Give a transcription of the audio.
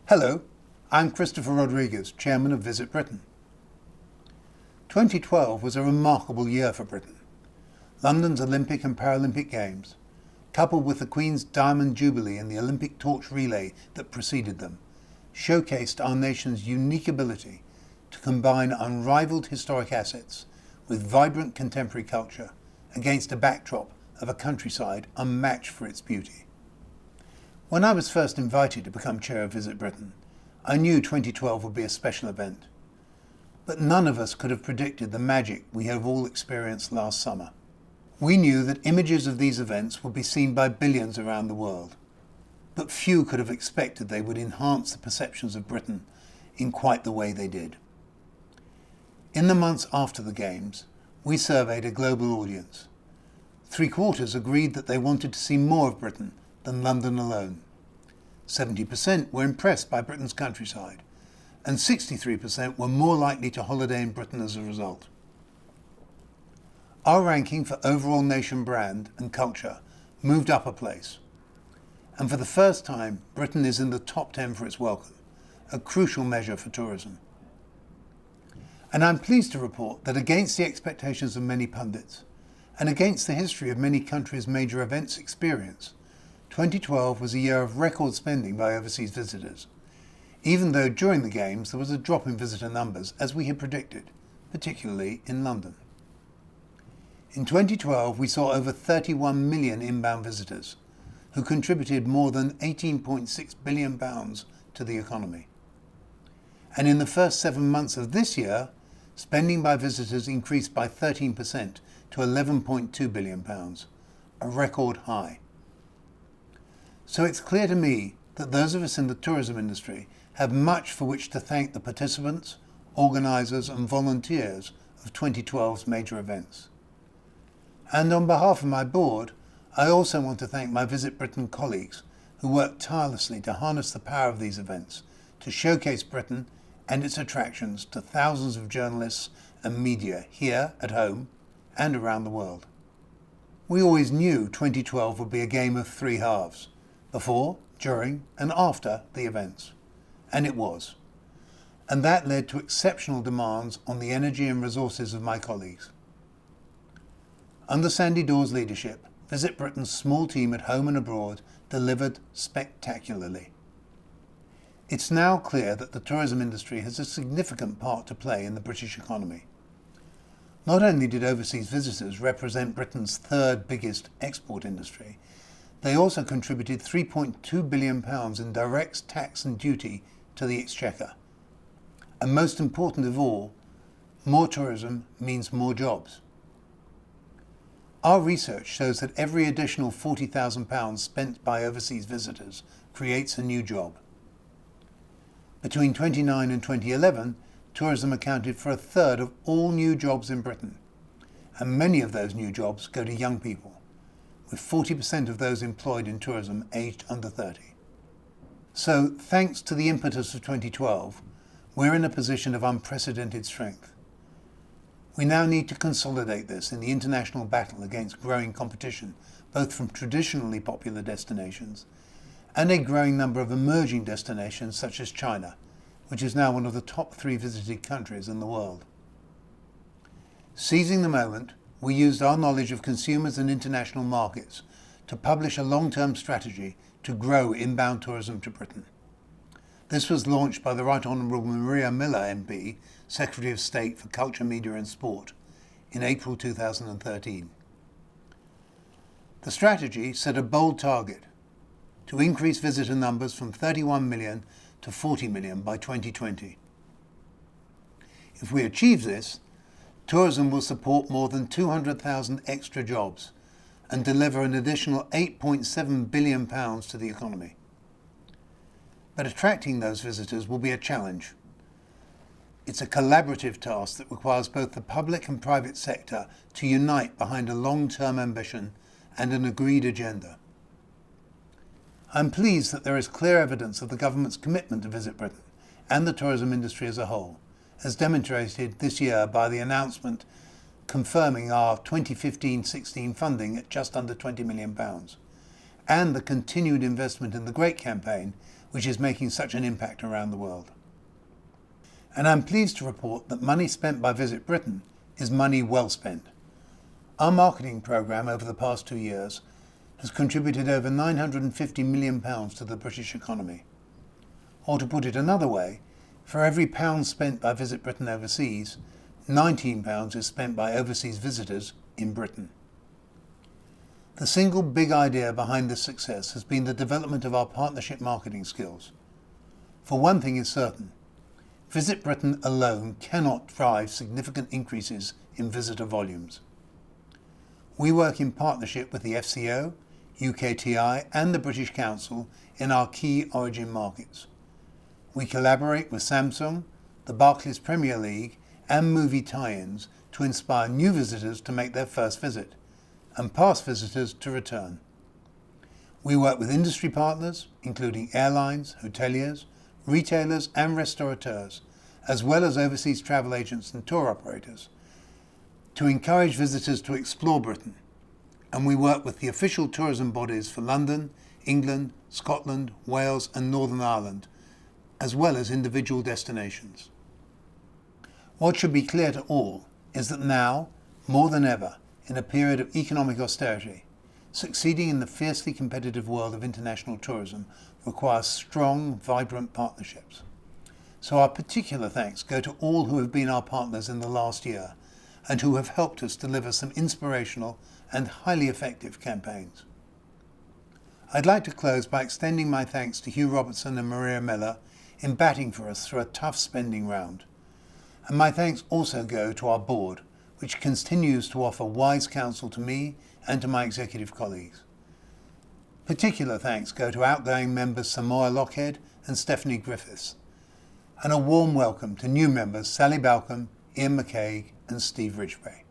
Hello, I'm Christopher Rodrigues, Chairman of Visit Britain. 2012 was a remarkable year for Britain. London's Olympic and Paralympic Games, coupled with the Queen's Diamond Jubilee and the Olympic torch relay that preceded them, showcased our nation's unique ability to combine unrivaled historic assets with vibrant contemporary culture against a backdrop of a countryside unmatched for its beauty. When I was first invited to become chair of Visit Britain, I knew 2012 would be a special event. But none of us could have predicted the magic we have all experienced last summer. We knew that images of these events would be seen by billions around the world, but few could have expected they would enhance the perceptions of Britain in quite the way they did. In the months after the Games, we surveyed a global audience. 3/4 agreed that they wanted to see more of Britain than London alone. 70% were impressed by Britain's countryside, and 63% were more likely to holiday in Britain as a result. Our ranking for overall nation brand and culture moved up a place, and for the first time, Britain is in the top 10 for its welcome, a crucial measure for tourism. And I'm pleased to report that against the expectations of many pundits, and against the history of many countries' major events experience, 2012 was a year of record spending by overseas visitors, even though during the Games there was a drop in visitor numbers, as we had predicted, particularly in London. In 2012, we saw over 31 million inbound visitors, who contributed more than £18.6 billion to the economy. And in the first 7 months of this year, spending by visitors increased by 13% to £11.2 billion, a record high. So it's clear to me that those of us in the tourism industry have much for which to thank the participants, organisers and volunteers of 2012's major events. And on behalf of my board, I also want to thank my Visit Britain colleagues who worked tirelessly to harness the power of these events to showcase Britain and its attractions to thousands of journalists and media here at home and around the world. We always knew 2012 would be a game of three halves, before, during and after the events. And it was. And that led to exceptional demands on the energy and resources of my colleagues. Under Sandy Dawes' leadership, Visit Britain's small team at home and abroad delivered spectacularly. It's now clear that the tourism industry has a significant part to play in the British economy. Not only did overseas visitors represent Britain's third biggest export industry, they also contributed £3.2 billion in direct tax and duty to the exchequer. And most important of all, more tourism means more jobs. Our research shows that every additional £40,000 spent by overseas visitors creates a new job. Between 2009 and 2011, tourism accounted for a third of all new jobs in Britain, and many of those new jobs go to young people, with 40% of those employed in tourism aged under 30. So, thanks to the impetus of 2012, we're in a position of unprecedented strength. We now need to consolidate this in the international battle against growing competition, both from traditionally popular destinations and a growing number of emerging destinations such as China, which is now one of the top 3 visited countries in the world. Seizing the moment, we used our knowledge of consumers and international markets to publish a long-term strategy to grow inbound tourism to Britain. This was launched by the Right Honourable Maria Miller MP, Secretary of State for Culture, Media and Sport, in April 2013. The strategy set a bold target to increase visitor numbers from 31 million to 40 million by 2020. If we achieve this, tourism will support more than 200,000 extra jobs and deliver an additional £8.7 billion to the economy. But attracting those visitors will be a challenge. It's a collaborative task that requires both the public and private sector to unite behind a long-term ambition and an agreed agenda. I'm pleased that there is clear evidence of the government's commitment to Visit Britain and the tourism industry as a whole, as demonstrated this year by the announcement confirming our 2015-16 funding at just under £20 million, and the continued investment in the Great Campaign, which is making such an impact around the world. And I'm pleased to report that money spent by Visit Britain is money well spent. Our marketing programme over the past 2 years has contributed over £950 million to the British economy. Or to put it another way, for every pound spent by Visit Britain overseas, £19 is spent by overseas visitors in Britain. The single big idea behind this success has been the development of our partnership marketing skills. For one thing is certain, Visit Britain alone cannot drive significant increases in visitor volumes. We work in partnership with the FCO, UKTI and the British Council in our key origin markets. We collaborate with Samsung, the Barclays Premier League and movie tie-ins to inspire new visitors to make their first visit and past visitors to return. We work with industry partners, including airlines, hoteliers, retailers and restaurateurs, as well as overseas travel agents and tour operators, to encourage visitors to explore Britain. And we work with the official tourism bodies for London, England, Scotland, Wales and Northern Ireland, as well as individual destinations. What should be clear to all is that now, more than ever, in a period of economic austerity, succeeding in the fiercely competitive world of international tourism requires strong, vibrant partnerships. So our particular thanks go to all who have been our partners in the last year and who have helped us deliver some inspirational and highly effective campaigns. I'd like to close by extending my thanks to Hugh Robertson and Maria Miller in batting for us through a tough spending round. And my thanks also go to our board, which continues to offer wise counsel to me and to my executive colleagues. Particular thanks go to outgoing members Samoa Lockhead and Stephanie Griffiths, and a warm welcome to new members Sally Balcombe, Ian McCaig and Steve Ridgway.